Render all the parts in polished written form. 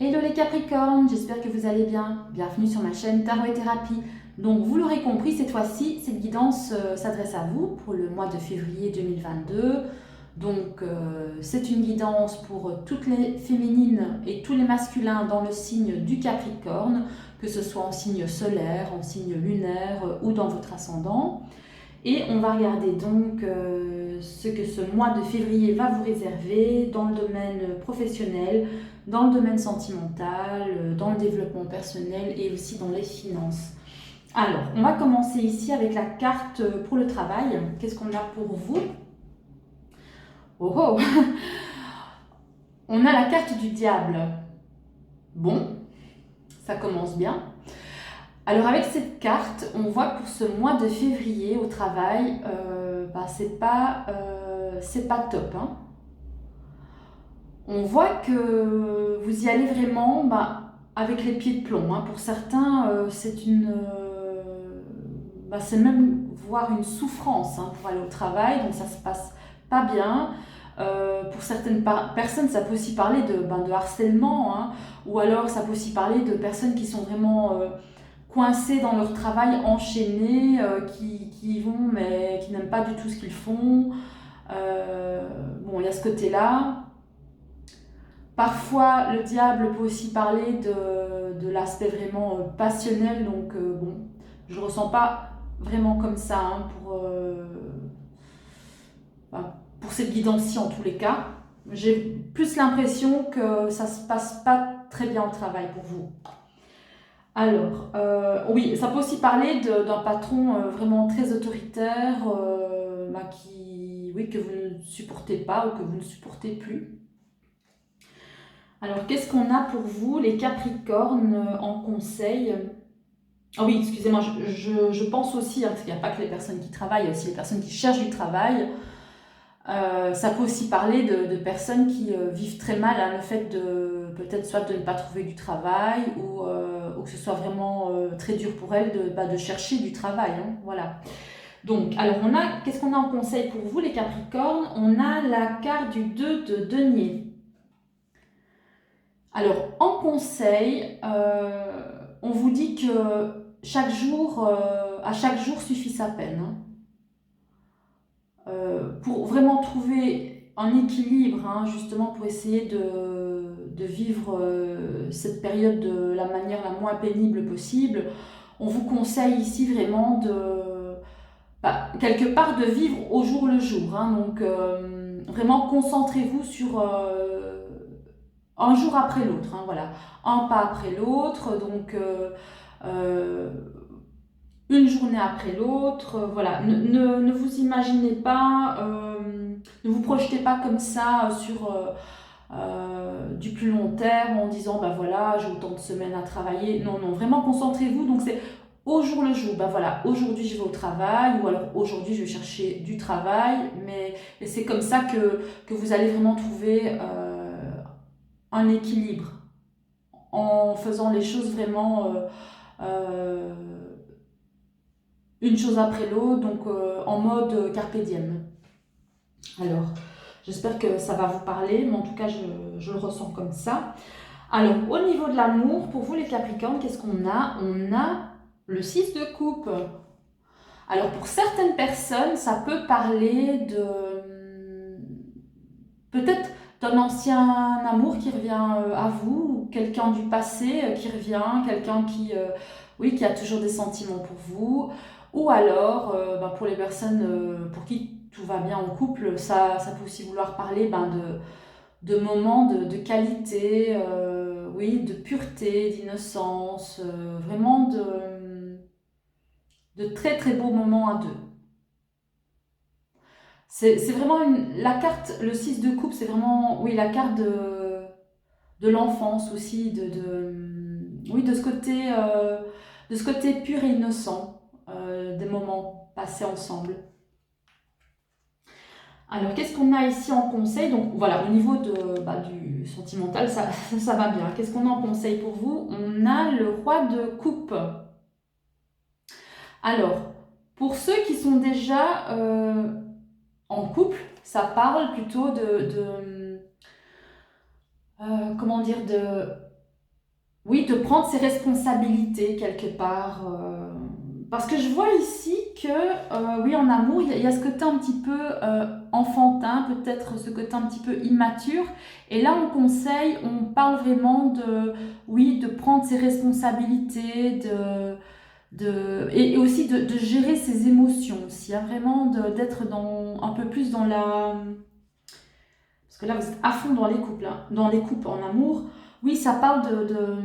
Hello les Capricornes, j'espère que vous allez bien. Bienvenue sur ma chaîne Tarot et Thérapie. Donc vous l'aurez compris, cette fois-ci, cette guidance s'adresse à vous pour le mois de février 2022. Donc c'est une guidance pour toutes les féminines et tous les masculins dans le signe du Capricorne, que ce soit en signe solaire, en signe lunaire ou dans votre ascendant. Et on va regarder donc ce que ce mois de février va vous réserver dans le domaine professionnel, dans le domaine sentimental, dans le développement personnel et aussi dans les finances. Alors, on va commencer ici avec la carte pour le travail. Qu'est-ce qu'on a pour vous? Oh oh On a la carte du diable. Bon, ça commence bien. Alors avec cette carte, on voit que pour ce mois de février au travail, c'est pas top, hein. On voit que vous y allez vraiment avec les pieds de plomb, hein. Pour certains, c'est même voire une souffrance, hein, pour aller au travail, donc ça se passe pas bien. Pour certaines personnes, ça peut aussi parler de harcèlement, hein, ou alors ça peut aussi parler de personnes qui sont vraiment coincés dans leur travail, enchaînés, qui y vont mais qui n'aiment pas du tout ce qu'ils font. Bon, il y a ce côté-là. Parfois, le diable peut aussi parler de l'aspect vraiment passionnel, donc bon, je ne ressens pas vraiment comme ça, hein, pour cette guidance-ci en tous les cas. J'ai plus l'impression que ça se passe pas très bien au travail pour vous. Alors, oui, ça peut aussi parler d'un patron vraiment très autoritaire, que vous ne supportez pas ou que vous ne supportez plus. Alors, qu'est-ce qu'on a pour vous, les Capricornes, en conseil? Ah oui, excusez-moi, je pense aussi, hein, parce qu'il n'y a pas que les personnes qui travaillent, il y a aussi les personnes qui cherchent du travail. Ça peut aussi parler de personnes qui vivent très mal, hein, le fait de peut-être soit de ne pas trouver du travail ou que ce soit vraiment très dur pour elles de chercher du travail, hein, voilà. Donc, alors qu'est-ce qu'on a en conseil pour vous les Capricornes? On a la carte du 2 de denier. Alors, en conseil, on vous dit que à chaque jour suffit sa peine, hein. Pour vraiment trouver un équilibre, hein, justement pour essayer de vivre cette période de la manière la moins pénible possible, on vous conseille ici vraiment quelque part de vivre au jour le jour, hein. Donc vraiment concentrez-vous sur un jour après l'autre, hein, voilà, un pas après l'autre, donc euh, une journée après l'autre, voilà. Ne vous imaginez pas, ne vous projetez pas comme ça sur du plus long terme en disant voilà, j'ai autant de semaines à travailler. Non, non, vraiment concentrez-vous. Donc c'est au jour le jour. Voilà, aujourd'hui je vais au travail ou alors aujourd'hui je vais chercher du travail. Et c'est comme ça que vous allez vraiment trouver un équilibre en faisant les choses vraiment euh, une chose après l'autre, donc en mode carpe diem. Alors, j'espère que ça va vous parler, mais en tout cas, je le ressens comme ça. Alors, au niveau de l'amour, pour vous les Capricornes, qu'est-ce qu'on a? On a le 6 de coupe. Alors, pour certaines personnes, ça peut parler peut-être d'un ancien amour qui revient à vous, ou quelqu'un du passé qui revient, quelqu'un qui a toujours des sentiments pour vous, ou alors pour les personnes pour qui tout va bien en couple, ça peut aussi vouloir parler de moments de qualité, oui, de pureté, d'innocence, vraiment de très très beaux moments à deux. C'est vraiment la carte, le 6 de coupe, c'est vraiment, oui, la carte de l'enfance aussi, oui, de ce côté pur et innocent, des moments passés ensemble. Alors, qu'est-ce qu'on a ici en conseil? Donc, voilà, au niveau du sentimental, ça va bien. Qu'est-ce qu'on a en conseil pour vous? On a le roi de coupe. Alors, pour ceux qui sont déjà en couple, ça parle plutôt comment dire, oui, de prendre ses responsabilités quelque part. Parce que je vois ici que, oui, en amour, il y a ce côté un petit peu enfantin, peut-être ce côté un petit peu immature. Et là, on conseille, on parle vraiment de, oui, de prendre ses responsabilités, et aussi de gérer ses émotions aussi, hein, vraiment d'être un peu plus dans la... Parce que là, vous êtes à fond dans les couples, hein, dans les couples en amour. Oui, ça parle de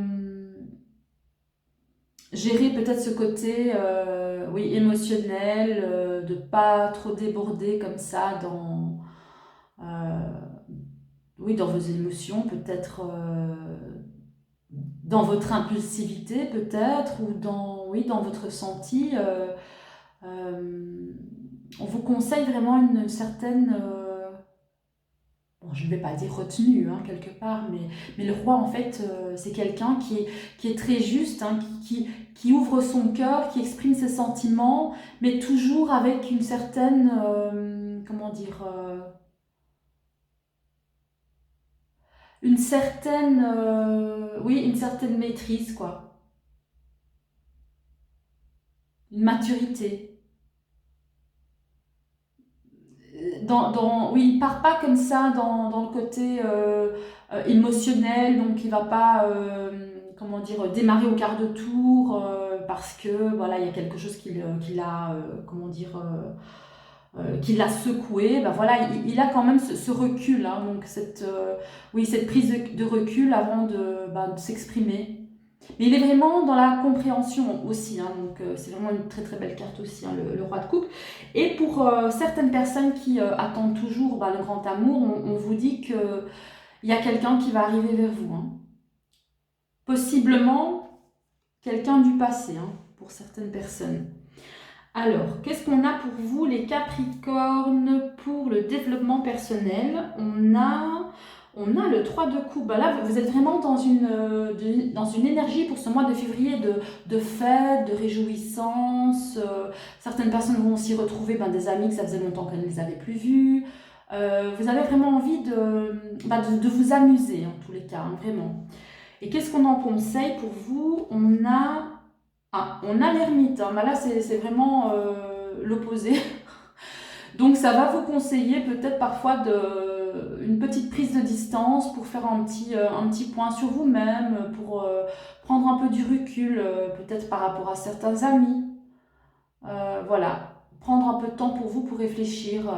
gérer peut-être ce côté oui, émotionnel, de pas trop déborder comme ça euh, oui, dans vos émotions, peut-être dans votre impulsivité, peut-être, ou oui, dans votre ressenti. Euh, on vous conseille vraiment une certaine, bon, je ne vais pas dire retenue, hein, quelque part, mais le roi, en fait, c'est quelqu'un qui est très juste, hein, qui ouvre son cœur, qui exprime ses sentiments, mais toujours avec une certaine, comment dire, une certaine, oui, une certaine maîtrise, quoi, une maturité. Oui, il part pas comme ça dans le côté émotionnel, donc il va pas, comment dire, démarrer au quart de tour parce que voilà, il y a quelque chose qui l'a, comment dire, qui l'a secoué. Ben voilà, il a quand même ce recul, hein, donc oui, cette prise de recul avant de s'exprimer. Mais il est vraiment dans la compréhension aussi, hein, donc c'est vraiment une très très belle carte aussi, hein, le roi de coupe. Et pour certaines personnes qui attendent toujours le grand amour, on vous dit qu'il y a quelqu'un qui va arriver vers vous, hein. Possiblement quelqu'un du passé, hein, pour certaines personnes. Alors, qu'est-ce qu'on a pour vous les Capricornes pour le développement personnel? On a le 3 de coupe. Là, vous êtes vraiment dans une énergie pour ce mois de février de fête, de réjouissance. Certaines personnes vont aussi retrouver des amis que ça faisait longtemps qu'elles ne les avaient plus vus. Vous avez vraiment envie de vous amuser, en tous les cas, hein, vraiment. Et qu'est-ce qu'on en conseille pour vous? On a l'ermite, hein. Là c'est vraiment l'opposé. Donc ça va vous conseiller peut-être parfois une petite prise de distance pour faire un petit point sur vous-même, pour prendre un peu du recul, peut-être par rapport à certains amis. Voilà, prendre un peu de temps pour vous pour réfléchir,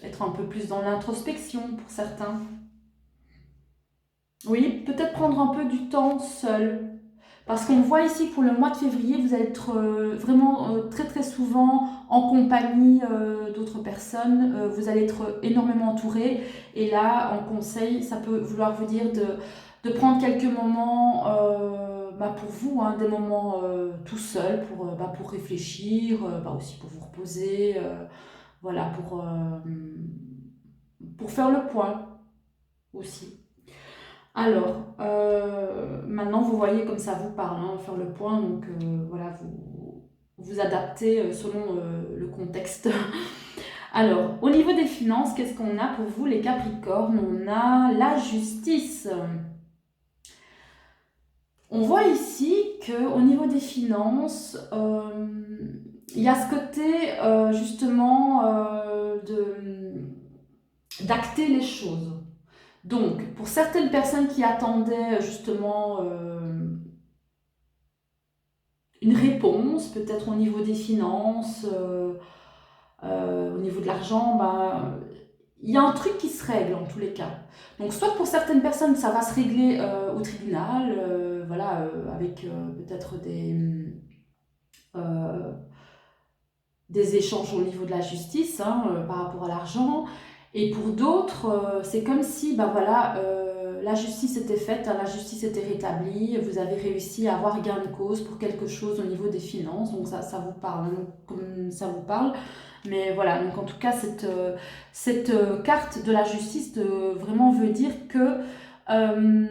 être un peu plus dans l'introspection pour certains. Oui, peut-être prendre un peu du temps seul. Parce qu'on voit ici que pour le mois de février, vous allez être vraiment très très souvent en compagnie d'autres personnes. Vous allez être énormément entouré. Et là, en conseil, ça peut vouloir vous dire de prendre quelques moments pour vous, hein, des moments tout seul pour réfléchir, aussi pour vous reposer. Voilà, pour faire le point aussi. Alors, maintenant vous voyez comme ça vous parle, hein, faire le point, donc voilà, vous adaptez selon le contexte. Alors, au niveau des finances, qu'est-ce qu'on a pour vous les Capricornes? On a la justice. On voit ici qu'au niveau des finances, il y a ce côté justement d'acter les choses. Donc, pour certaines personnes qui attendaient justement une réponse, peut-être au niveau des finances, au niveau de l'argent, il y a un truc qui se règle en tous les cas. Donc, soit pour certaines personnes, ça va se régler au tribunal, voilà, avec peut-être euh, des échanges au niveau de la justice, hein, par rapport à l'argent. Et pour d'autres, c'est comme si voilà, la justice était faite, hein, la justice était rétablie, vous avez réussi à avoir gain de cause pour quelque chose au niveau des finances, donc ça vous parle, hein, comme ça vous parle. Mais voilà, donc en tout cas, cette carte de la justice vraiment veut dire que euh,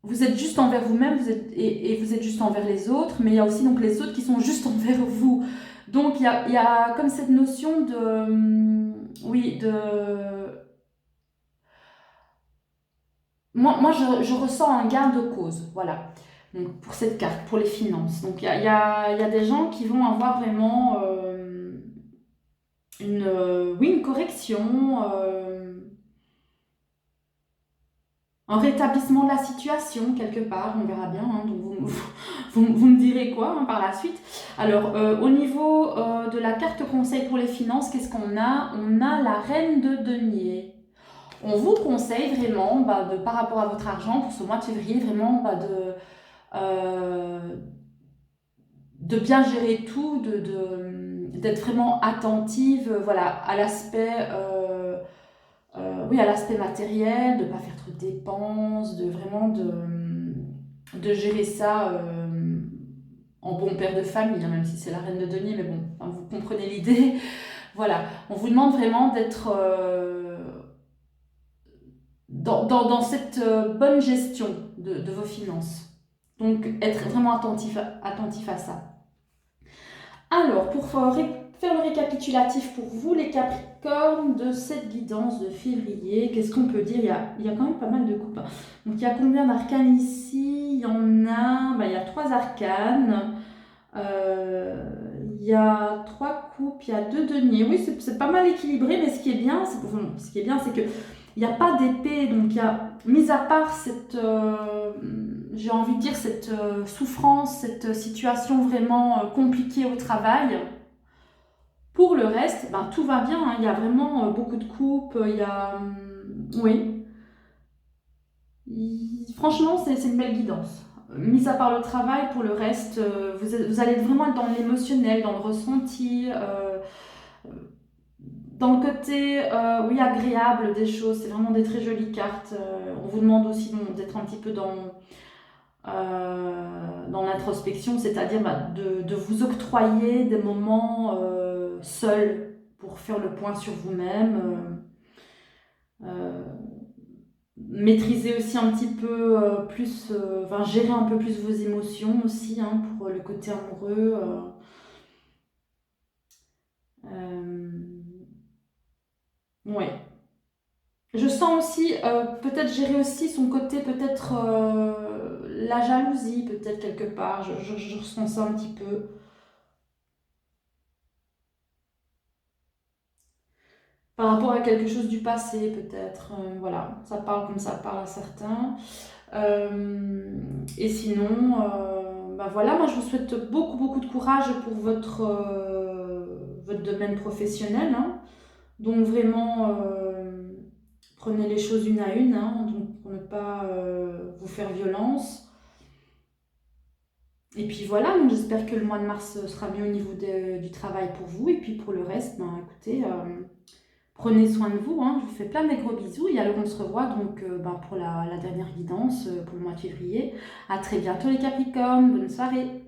vous êtes juste envers vous-même, et vous êtes juste envers les autres, mais il y a aussi donc les autres qui sont juste envers vous. Donc il y a comme cette notion oui, moi, je ressens un gain de cause, voilà. Donc, pour cette carte, pour les finances. Donc, il y a des gens qui vont avoir vraiment oui, une correction, un rétablissement de la situation quelque part, on verra bien, hein, donc vous me direz quoi hein, par la suite. Alors, au niveau de la carte conseil pour les finances, qu'est-ce qu'on a? On a la reine de denier. On vous conseille vraiment, par rapport à votre argent, pour ce mois de février, vraiment euh, de bien gérer tout, d'être vraiment attentive voilà, à l'aspect oui, à l'aspect matériel, de ne pas faire trop de dépenses, de gérer ça en bon père de famille, hein, même si c'est la reine de denier, mais bon, hein, vous comprenez l'idée. Voilà, on vous demande vraiment d'être dans cette bonne gestion de vos finances. Donc, être vraiment attentif à ça. Alors, pour faire le récapitulatif pour vous, les Capricornes, de cette guidance de février, qu'est-ce qu'on peut dire? Il y a quand même pas mal de coupes, hein. Donc, il y a combien d'arcanes ici? Il y en a, il y a 3 arcanes. Il y a 3 coupes, il y a 2 deniers. Oui, c'est pas mal équilibré, mais ce qui est bien, c'est que il n'y a pas d'épée. Donc, il y a, mis à part cette, j'ai envie de dire, cette souffrance, cette situation vraiment compliquée au travail. Pour le reste, tout va bien, hein. Il y a vraiment beaucoup de coupes. Il y a, oui. Franchement, c'est une belle guidance. Mis à part le travail, pour le reste, vous allez vraiment être dans l'émotionnel, dans le ressenti, dans le côté, oui, agréable des choses. C'est vraiment des très jolies cartes. On vous demande aussi d'être un petit peu dans l'introspection, c'est-à-dire de vous octroyer des moments seuls pour faire le point sur vous-même. Euh, maîtriser aussi un petit peu plus, enfin gérer un peu plus vos émotions aussi, hein, pour le côté amoureux. Ouais. Je sens aussi, peut-être gérer aussi son côté, peut-être la jalousie, peut-être quelque part. Je ressens ça un petit peu. Par rapport à quelque chose du passé, peut-être. Voilà, ça parle comme ça parle à certains. Euh, et sinon, voilà, moi je vous souhaite beaucoup, beaucoup de courage pour votre domaine professionnel, hein. Donc vraiment, prenez les choses une à une, hein, donc pour ne pas vous faire violence. Et puis voilà, donc j'espère que le mois de mars sera mieux au niveau du travail pour vous. Et puis pour le reste, écoutez, prenez soin de vous, hein. Je vous fais plein de gros bisous. Et alors on se revoit donc pour la dernière guidance pour le mois de février. À très bientôt les Capricornes, bonne soirée.